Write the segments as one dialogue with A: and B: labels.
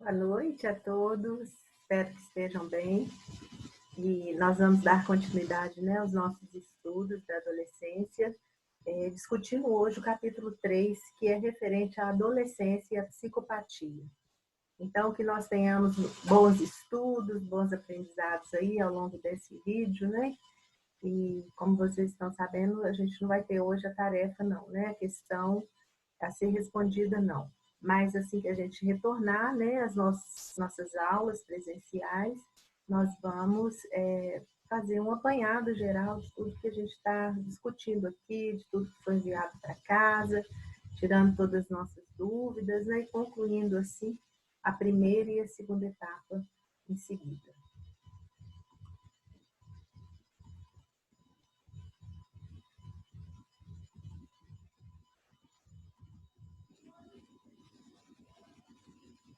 A: Boa noite a todos, espero que estejam bem. E nós vamos dar continuidade, né, aos nossos estudos da adolescência, discutindo hoje o capítulo 3, que é referente à adolescência e à psicopatia. Então, que nós tenhamos bons estudos, bons aprendizados aí ao longo desse vídeo, né? E como vocês estão sabendo, a gente não vai ter hoje a tarefa, não, né? A questão a ser respondida, não. Mas assim que a gente retornar, né, às nossas aulas presenciais, nós vamos fazer um apanhado geral de tudo que a gente está discutindo aqui, de tudo que foi enviado para casa, tirando todas as nossas dúvidas, né, e concluindo assim a primeira e a segunda etapa em seguida.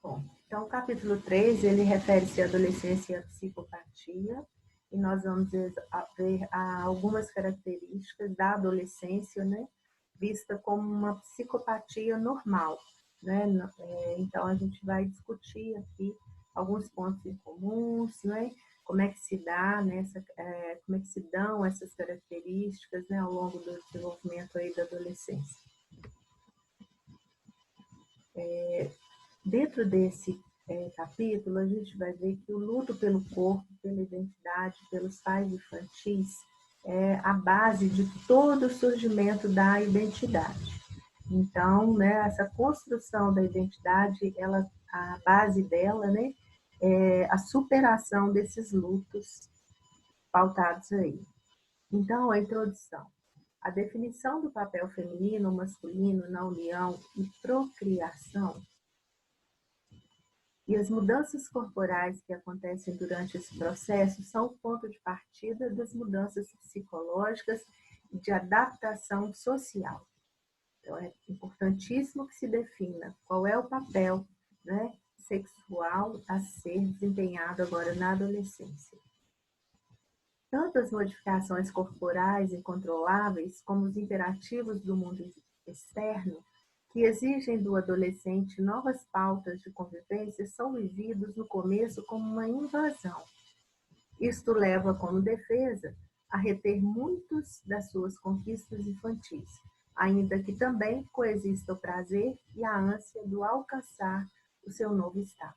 A: Bom, então o capítulo 3, ele refere-se à adolescência e à psicopatia, e nós vamos ver algumas características da adolescência, né, vista como uma psicopatia normal, né? Então a gente vai discutir aqui alguns pontos em comuns, né? Como é que se dá, né, como é que se dão essas características, né, ao longo do desenvolvimento aí da adolescência. Dentro desse capítulo, a gente vai ver que o luto pelo corpo, pela identidade, pelos pais infantis, é a base de todo o surgimento da identidade. Então, né, essa construção da identidade, a base dela, né, é a superação desses lutos pautados aí. Então, a introdução. A definição do papel feminino ou masculino na união e procriação e as mudanças corporais que acontecem durante esse processo são o ponto de partida das mudanças psicológicas e de adaptação social. Então, é importantíssimo que se defina qual é o papel, né, sexual a ser desempenhado agora na adolescência. Tanto as modificações corporais incontroláveis como os imperativos do mundo externo que exigem do adolescente novas pautas de convivência são vividos no começo como uma invasão. Isto leva como defesa a reter muitas das suas conquistas infantis, ainda que também coexista o prazer e a ânsia do alcançar o seu novo estado.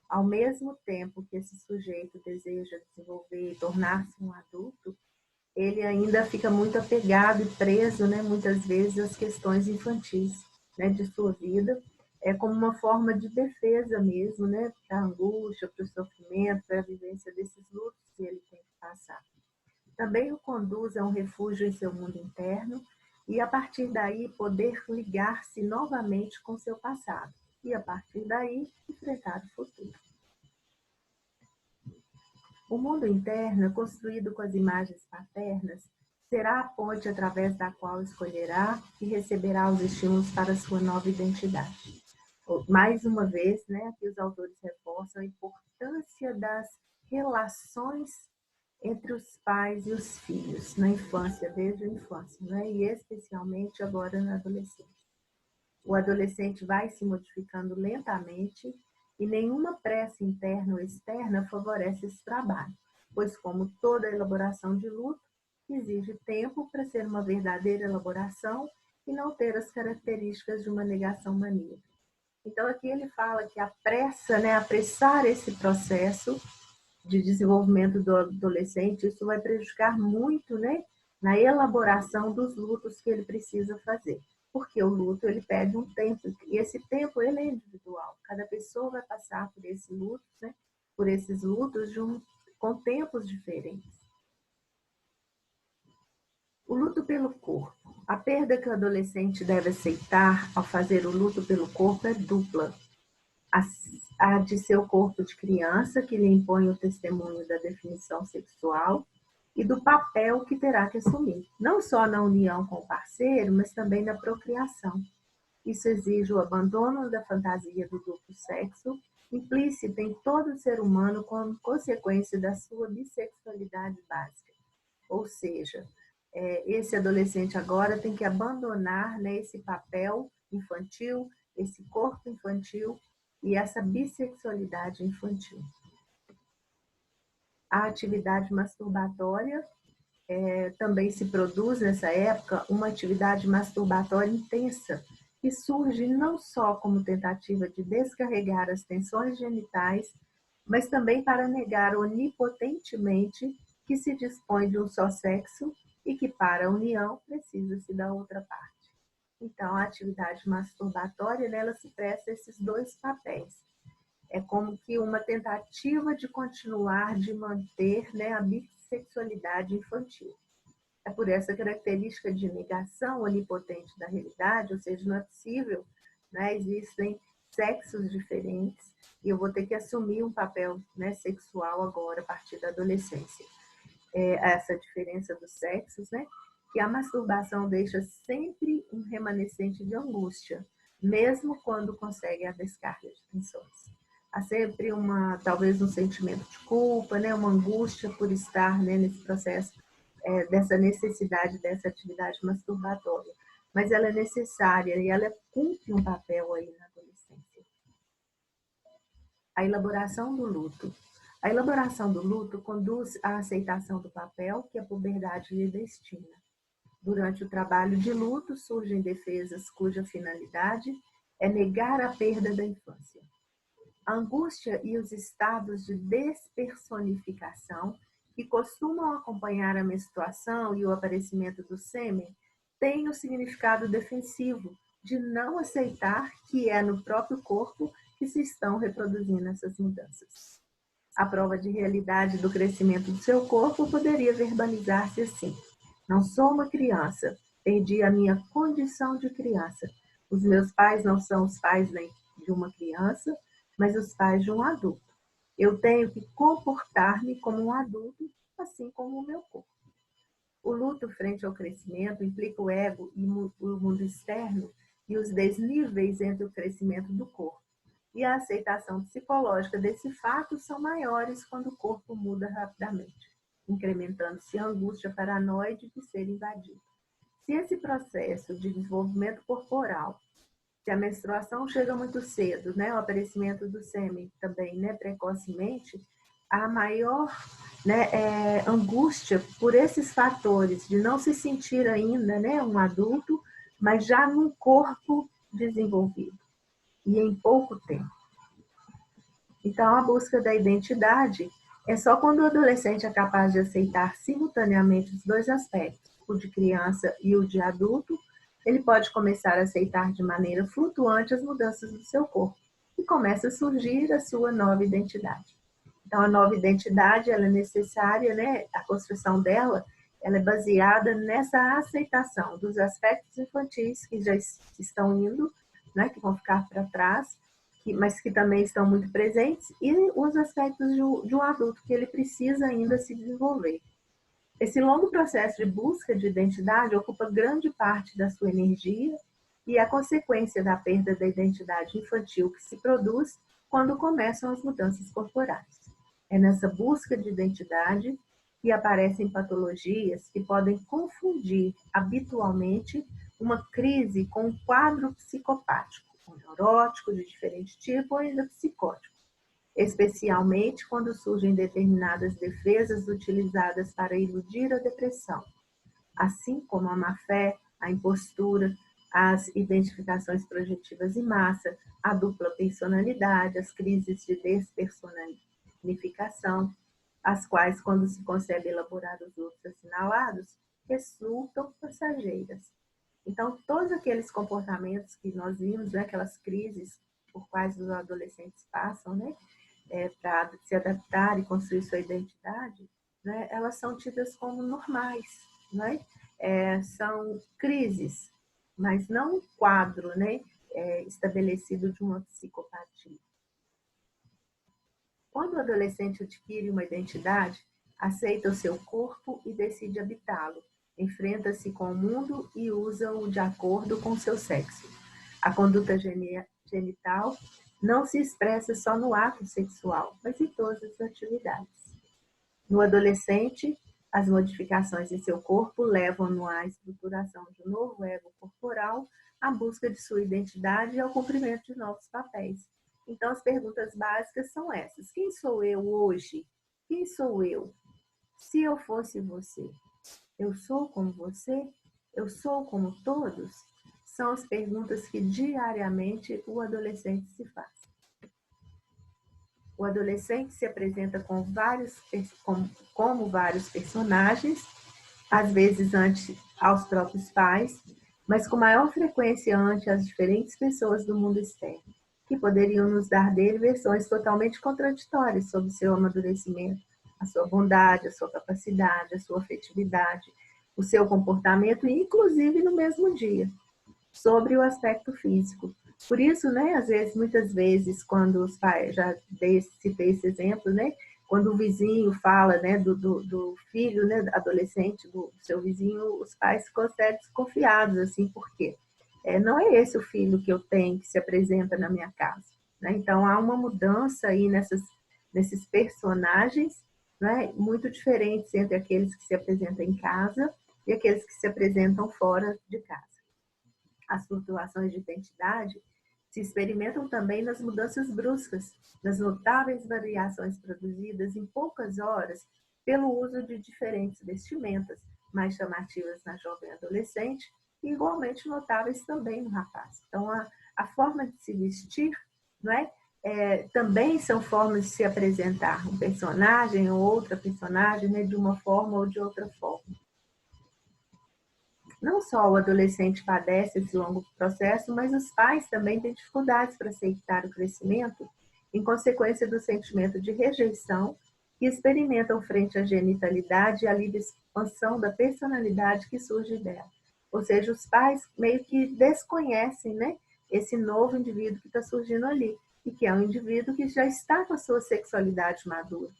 A: Ao mesmo tempo que esse sujeito deseja desenvolver e tornar-se um adulto, ele ainda fica muito apegado e preso, né, muitas vezes, às questões infantis, né, de sua vida, como uma forma de defesa mesmo, né, para a angústia, para o sofrimento, para a vivência desses lutos que ele tem que passar. Também o conduz a um refúgio em seu mundo interno e, a partir daí, poder ligar-se novamente com seu passado e, a partir daí, enfrentar o futuro. O mundo interno, construído com as imagens paternas, será a ponte através da qual escolherá e receberá os estímulos para sua nova identidade. Mais uma vez, né, aqui os autores reforçam a importância das relações entre os pais e os filhos, na infância, desde a infância, né, e especialmente agora na adolescência. O adolescente vai se modificando lentamente e nenhuma pressa interna ou externa favorece esse trabalho, pois, como toda elaboração de luto, exige tempo para ser uma verdadeira elaboração e não ter as características de uma negação maníaca. Então, aqui ele fala que a pressa, né, apressar esse processo de desenvolvimento do adolescente, isso vai prejudicar muito, né, na elaboração dos lutos que ele precisa fazer. Porque o luto, ele pede um tempo, e esse tempo, ele é individual. Cada pessoa vai passar por esse luto, né, por esses lutos com tempos diferentes. O luto pelo corpo. A perda que o adolescente deve aceitar ao fazer o luto pelo corpo é dupla. A de seu corpo de criança, que lhe impõe o testemunho da definição sexual, e do papel que terá que assumir, não só na união com o parceiro, mas também na procriação. Isso exige o abandono da fantasia do duplo sexo, implícita em todo ser humano como consequência da sua bissexualidade básica. Ou seja, esse adolescente agora tem que abandonar, né, esse papel infantil, esse corpo infantil, e essa bissexualidade infantil. A atividade masturbatória também se produz nessa época uma atividade masturbatória intensa, que surge não só como tentativa de descarregar as tensões genitais, mas também para negar onipotentemente que se dispõe de um só sexo e que para a união precisa-se da outra parte. Então, a atividade masturbatória, ela se presta a esses dois papéis. É como que uma tentativa de continuar, de manter, né, a bissexualidade infantil. É por essa característica de negação onipotente da realidade, ou seja, não é possível, né, existem sexos diferentes e eu vou ter que assumir um papel, né, sexual agora, a partir da adolescência. Essa diferença dos sexos, né, que a masturbação deixa sempre um remanescente de angústia, mesmo quando consegue a descarga de tensões. Há sempre talvez um sentimento de culpa, né, uma angústia por estar, né, nesse processo, dessa necessidade dessa atividade masturbatória. Mas ela é necessária e ela cumpre um papel aí na adolescência. A elaboração do luto. A elaboração do luto conduz à aceitação do papel que a puberdade lhe destina. Durante o trabalho de luto surgem defesas cuja finalidade é negar a perda da infância. A angústia e os estados de despersonificação que costumam acompanhar a menstruação e o aparecimento do sêmen têm o significado defensivo de não aceitar que é no próprio corpo que se estão reproduzindo essas mudanças. A prova de realidade do crescimento do seu corpo poderia verbalizar-se assim: não sou uma criança, perdi a minha condição de criança. Os meus pais não são os pais de uma criança, mas os pais de um adulto. Eu tenho que comportar-me como um adulto, assim como o meu corpo. O luto frente ao crescimento implica o ego e o mundo externo e os desníveis entre o crescimento do corpo. E a aceitação psicológica desse fato são maiores quando o corpo muda rapidamente, incrementando-se a angústia paranoide de ser invadido. Se esse processo de desenvolvimento corporal, se a menstruação chega muito cedo, né, o aparecimento do sêmen também, né, precocemente, a maior, né, angústia por esses fatores de não se sentir ainda, né, um adulto, mas já num corpo desenvolvido e em pouco tempo. Então, a busca da identidade é só quando o adolescente é capaz de aceitar simultaneamente os dois aspectos, o de criança e o de adulto, ele pode começar a aceitar de maneira flutuante as mudanças do seu corpo e começa a surgir a sua nova identidade. Então, a nova identidade, ela é necessária, né? A construção dela, ela é baseada nessa aceitação dos aspectos infantis que já estão indo, né? Que vão ficar para trás, mas que também estão muito presentes, e os aspectos de um adulto que ele precisa ainda se desenvolver. Esse longo processo de busca de identidade ocupa grande parte da sua energia e é a consequência da perda da identidade infantil que se produz quando começam as mudanças corporais. É nessa busca de identidade que aparecem patologias que podem confundir habitualmente uma crise com um quadro psicopático, um neurótico de diferente tipo ou ainda psicótico, especialmente quando surgem determinadas defesas utilizadas para iludir a depressão, assim como a má-fé, a impostura, as identificações projetivas em massa, a dupla personalidade, as crises de despersonificação, as quais, quando se consegue elaborar os outros assinalados, resultam passageiras. Então, todos aqueles comportamentos que nós vimos, né, aquelas crises por quais os adolescentes passam, né, para se adaptar e construir sua identidade, né, elas são tidas como normais, né? São crises, mas não um quadro, né, estabelecido de uma psicopatia. Quando o adolescente adquire uma identidade, aceita o seu corpo e decide habitá-lo, enfrenta-se com o mundo e usa-o de acordo com seu sexo. A conduta genital não se expressa só no ato sexual, mas em todas as atividades. No adolescente, as modificações em seu corpo levam-no à estruturação de um novo ego corporal, à busca de sua identidade e ao cumprimento de novos papéis. Então, as perguntas básicas são essas. Quem sou eu hoje? Quem sou eu? Se eu fosse você, eu sou como você? Eu sou como todos? São as perguntas que diariamente o adolescente se faz. O adolescente se apresenta como vários personagens, às vezes ante aos próprios pais, mas com maior frequência ante as diferentes pessoas do mundo externo, que poderiam nos dar dele versões totalmente contraditórias sobre seu amadurecimento, a sua bondade, a sua capacidade, a sua afetividade, o seu comportamento, inclusive no mesmo dia, sobre o aspecto físico. Por isso, né, às vezes, muitas vezes, quando os pais, já citei esse exemplo, né, quando o vizinho fala, né, do filho, né, adolescente do seu vizinho, os pais ficam até desconfiados, assim, por quê? Não é esse o filho que eu tenho que se apresenta na minha casa, né? Então, há uma mudança aí nesses personagens, né, muito diferentes entre aqueles que se apresentam em casa e aqueles que se apresentam fora de casa. As flutuações de identidade se experimentam também nas mudanças bruscas, nas notáveis variações produzidas em poucas horas pelo uso de diferentes vestimentas, mais chamativas na jovem adolescente e igualmente notáveis também no rapaz. Então, a forma de se vestir, não é? Também são formas de se apresentar um personagem ou outra personagem, né, de uma forma ou de outra forma. Não só o adolescente padece esse longo processo, mas os pais também têm dificuldades para aceitar o crescimento em consequência do sentimento de rejeição que experimentam frente à genitalidade e à livre expansão da personalidade que surge dela. Ou seja, os pais meio que desconhecem, né, esse novo indivíduo que está surgindo ali, e que é um indivíduo que já está com a sua sexualidade madura.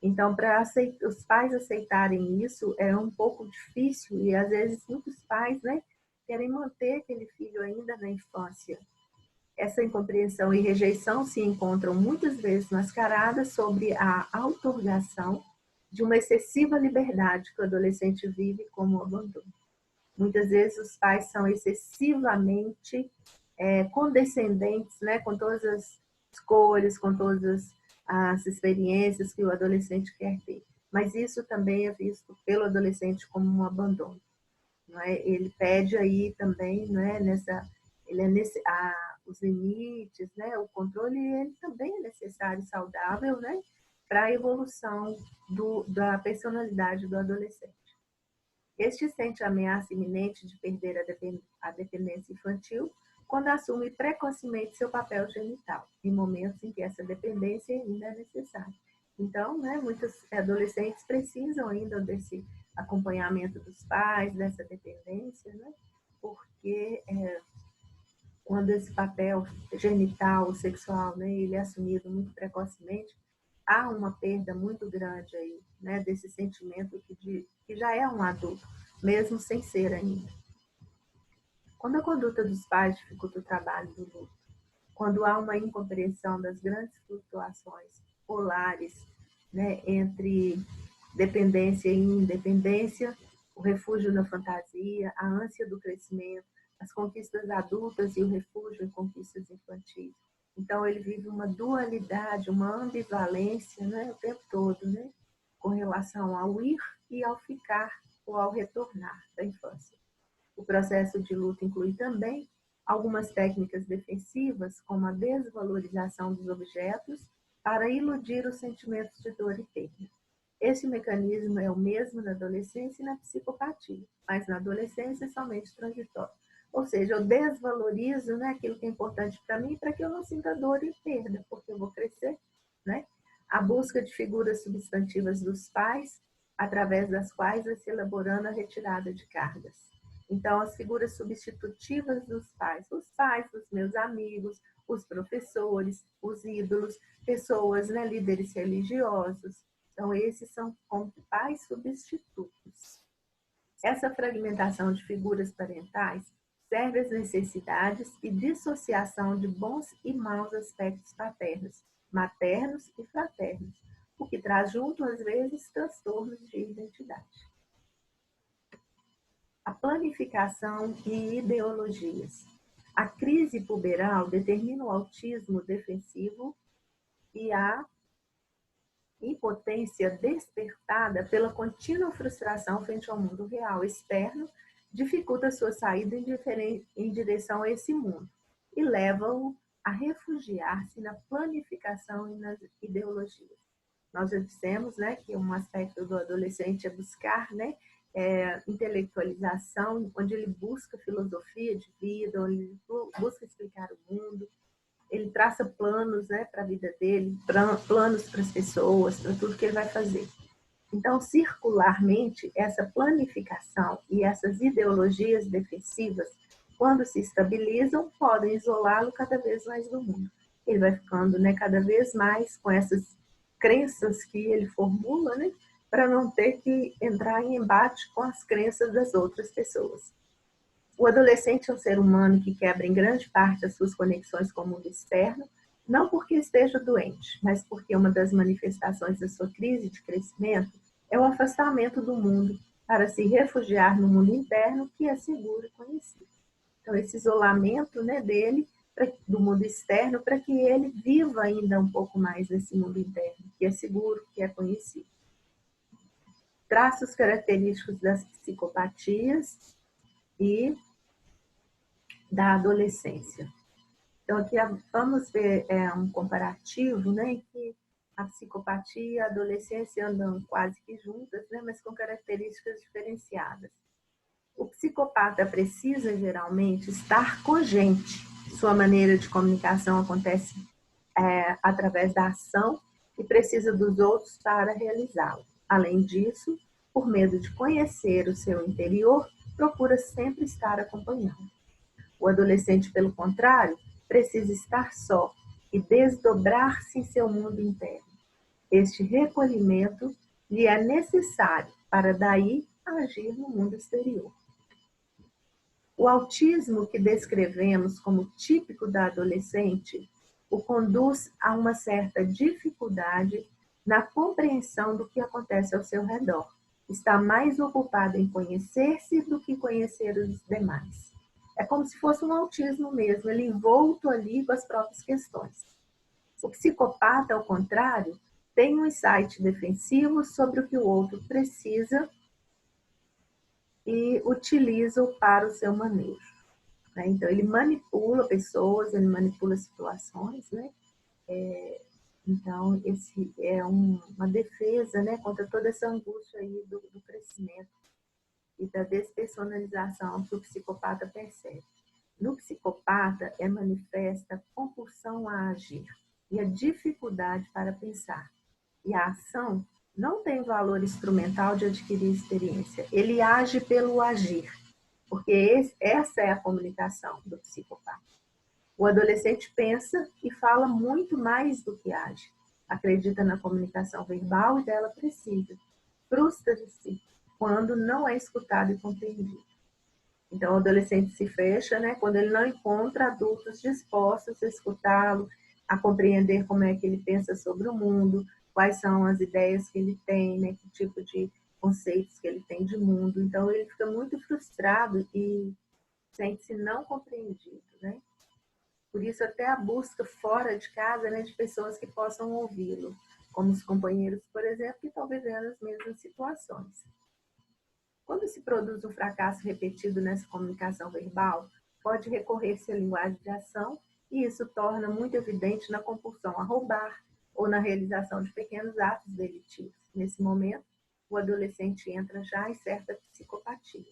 A: Então, para os pais aceitarem isso é um pouco difícil e, às vezes, muitos pais, né, querem manter aquele filho ainda na infância. Essa incompreensão e rejeição se encontram muitas vezes mascaradas sobre a outorgação de uma excessiva liberdade que o adolescente vive como abandono. Muitas vezes os pais são excessivamente condescendentes, né, com todas as escolhas, com todas as experiências que o adolescente quer ter. Mas isso também é visto pelo adolescente como um abandono. Não é? Ele pede aí também, não é, os limites, né, o controle, ele também é necessário e saudável, né, para a evolução da personalidade do adolescente. Este sente a ameaça iminente de perder a dependência infantil quando assume precocemente seu papel genital, em momentos em que essa dependência ainda é necessária. Então, né, muitos adolescentes precisam ainda desse acompanhamento dos pais, dessa dependência, né, porque quando esse papel genital, sexual, né, ele é assumido muito precocemente, há uma perda muito grande aí, né, desse sentimento que já é um adulto, mesmo sem ser ainda. Quando a conduta dos pais dificulta o trabalho do luto, quando há uma incompreensão das grandes flutuações polares, né, entre dependência e independência, o refúgio na fantasia, a ânsia do crescimento, as conquistas adultas e o refúgio em conquistas infantis. Então, ele vive uma dualidade, uma ambivalência, né, o tempo todo, né, com relação ao ir e ao ficar ou ao retornar da infância. O processo de luto inclui também algumas técnicas defensivas, como a desvalorização dos objetos, para iludir os sentimentos de dor e perda. Esse mecanismo é o mesmo na adolescência e na psicopatia, mas na adolescência é somente transitório. Ou seja, eu desvalorizo, né, aquilo que é importante para mim para que eu não sinta dor e perda, porque eu vou crescer. Né? A busca de figuras substantivas dos pais, através das quais vai se elaborando a retirada de cargas. Então, as figuras substitutivas dos pais, os pais dos meus amigos, os professores, os ídolos, pessoas, né, líderes religiosos. Então, esses são como pais substitutos. Essa fragmentação de figuras parentais serve às necessidades e dissociação de bons e maus aspectos paternos, maternos e fraternos, o que traz junto, às vezes, transtornos de identidade. A planificação e ideologias. A crise puberal determina o autismo defensivo e a impotência despertada pela contínua frustração frente ao mundo real externo dificulta sua saída em direção a esse mundo e leva-o a refugiar-se na planificação e nas ideologias. Nós já dissemos, né, que um aspecto do adolescente é buscar, né, intelectualização, onde ele busca filosofia de vida, onde ele busca explicar o mundo, ele traça planos, né, para a vida dele, planos para as pessoas, para tudo que ele vai fazer. Então, circularmente, essa planificação e essas ideologias defensivas, quando se estabilizam, podem isolá-lo cada vez mais do mundo. Ele vai ficando, né, cada vez mais com essas crenças que ele formula, né, para não ter que entrar em embate com as crenças das outras pessoas. O adolescente é um ser humano que quebra em grande parte as suas conexões com o mundo externo, não porque esteja doente, mas porque uma das manifestações da sua crise de crescimento é o afastamento do mundo para se refugiar no mundo interno que é seguro e conhecido. Então, esse isolamento, né, dele do mundo externo para que ele viva ainda um pouco mais nesse mundo interno, que é seguro, que é conhecido. Traços característicos das psicopatias e da adolescência. Então, aqui vamos ver um comparativo, né, em que a psicopatia e a adolescência andam quase que juntas, né, mas com características diferenciadas. O psicopata precisa, geralmente, estar cogente. Sua maneira de comunicação acontece através da ação e precisa dos outros para realizá-la. Além disso, por medo de conhecer o seu interior, procura sempre estar acompanhado. O adolescente, pelo contrário, precisa estar só e desdobrar-se em seu mundo interno. Este recolhimento lhe é necessário para daí agir no mundo exterior. O autismo que descrevemos como típico da adolescente o conduz a uma certa dificuldade na compreensão do que acontece ao seu redor. Está mais ocupado em conhecer-se do que conhecer os demais. É como se fosse um autismo mesmo, ele envolto ali com as próprias questões. O psicopata, ao contrário, tem um insight defensivo sobre o que o outro precisa e utiliza-o para o seu manejo. Né? Então, ele manipula pessoas, ele manipula situações, né? Então, esse é uma defesa, né, contra toda essa angústia aí do crescimento e da despersonalização que o psicopata percebe. No psicopata é manifesta a compulsão a agir e a dificuldade para pensar. E a ação não tem valor instrumental de adquirir experiência. Ele age pelo agir, porque essa é a comunicação do psicopata. O adolescente pensa e fala muito mais do que age. Acredita na comunicação verbal e dela precisa. Frustra-se quando não é escutado e compreendido. Então, o adolescente se fecha, né, quando ele não encontra adultos dispostos a escutá-lo, a compreender como é que ele pensa sobre o mundo, quais são as ideias que ele tem, né, que tipo de conceitos que ele tem de mundo. Então, ele fica muito frustrado e sente-se não compreendido, né? Por isso, até a busca fora de casa, né, de pessoas que possam ouvi-lo, como os companheiros, por exemplo, que estão vivendo as mesmas situações. Quando se produz um fracasso repetido nessa comunicação verbal, pode recorrer-se à linguagem de ação e isso torna muito evidente na compulsão a roubar ou na realização de pequenos atos delitivos. Nesse momento, o adolescente entra já em certa psicopatia.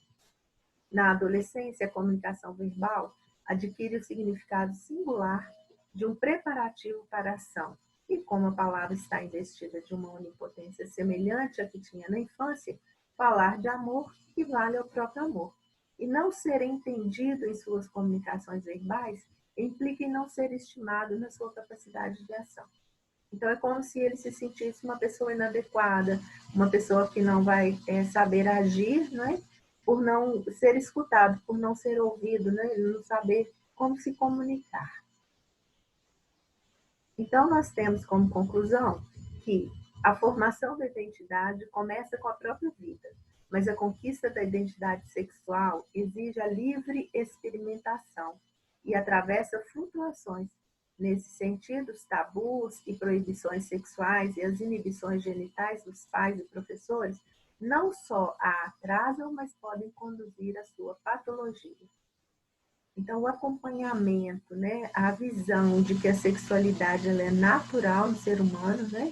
A: Na adolescência, a comunicação verbal adquire o significado singular de um preparativo para a ação. E como a palavra está investida de uma onipotência semelhante à que tinha na infância, falar de amor equivale ao próprio amor. E não ser entendido em suas comunicações verbais implica em não ser estimado na sua capacidade de ação. Então, é como se ele se sentisse uma pessoa inadequada, uma pessoa que não vai saber agir, né? Por não ser escutado, por não ser ouvido, né? Não saber como se comunicar. Então, nós temos como conclusão que a formação da identidade começa com a própria vida, mas a conquista da identidade sexual exige a livre experimentação e atravessa flutuações. Nesse sentido, os tabus e proibições sexuais e as inibições genitais dos pais e professores não só a atrasam, mas podem conduzir à sua patologia. Então, o acompanhamento, né, a visão de que a sexualidade ela é natural no ser humano, né,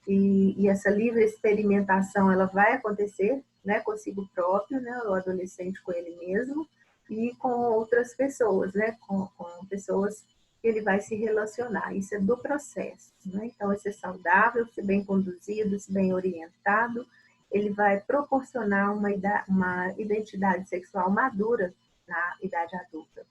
A: e essa livre experimentação ela vai acontecer, né, consigo próprio, né, o adolescente com ele mesmo e com outras pessoas, né, com pessoas que ele vai se relacionar. Isso é do processo, né? Então, esse é saudável, se bem conduzido, se bem orientado, ele vai proporcionar uma identidade sexual madura na idade adulta.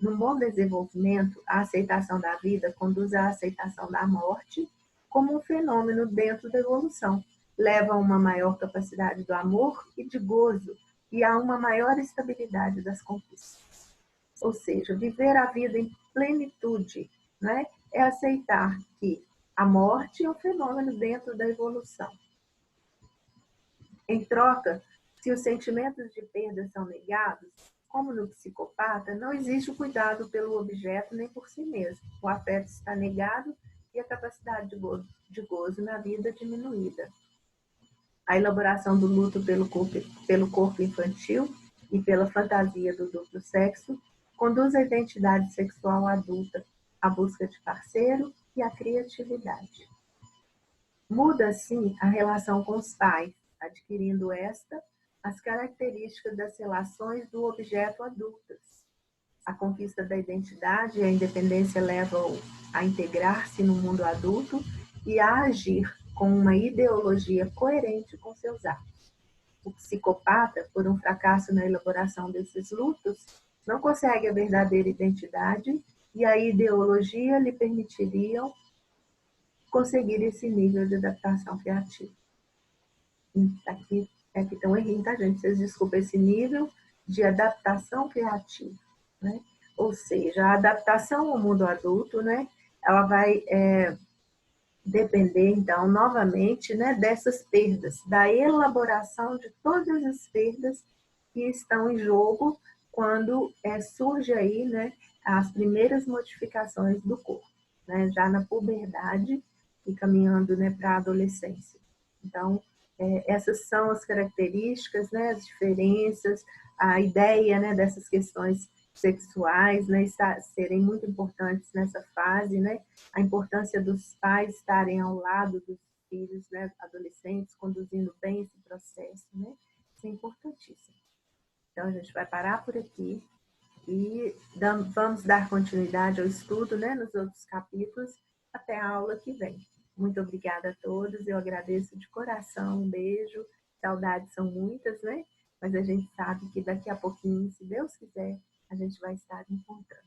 A: No bom desenvolvimento, a aceitação da vida conduz à aceitação da morte como um fenômeno dentro da evolução. Leva a uma maior capacidade do amor e de gozo e a uma maior estabilidade das conquistas. Ou seja, viver a vida em plenitude, né? É aceitar que a morte é um fenômeno dentro da evolução. Em troca, se os sentimentos de perda são negados, como no psicopata, não existe o cuidado pelo objeto nem por si mesmo. O afeto está negado e a capacidade de gozo na vida diminuída. A elaboração do luto pelo corpo infantil e pela fantasia do duplo sexo conduz à identidade sexual adulta, à busca de parceiro e à criatividade. Muda, assim, a relação com os pais, adquirindo as características das relações do objeto adultas. A conquista da identidade e a independência levam a integrar-se no mundo adulto e a agir com uma ideologia coerente com seus atos. O psicopata, por um fracasso na elaboração desses lutos, não consegue a verdadeira identidade e a ideologia lhe permitiriam conseguir esse nível de adaptação criativa. Aqui tem um errinho, tá, gente? Vocês desculpem, esse nível de adaptação criativa, né? Ou seja, a adaptação ao mundo adulto, né? Ela vai depender, então, novamente, né, dessas perdas, da elaboração de todas as perdas que estão em jogo quando surge aí, né, as primeiras modificações do corpo, né, já na puberdade e caminhando, né, para a adolescência. Então, essas são as características, né, as diferenças, a ideia, né, dessas questões sexuais, né, serem muito importantes nessa fase, né, a importância dos pais estarem ao lado dos filhos, né, adolescentes, conduzindo bem esse processo, né, isso é importantíssimo. Então, a gente vai parar por aqui e vamos dar continuidade ao estudo, né, nos outros capítulos, até a aula que vem. Muito obrigada a todos, eu agradeço de coração, um beijo, saudades são muitas, né, mas a gente sabe que daqui a pouquinho, se Deus quiser, a gente vai estar encontrando.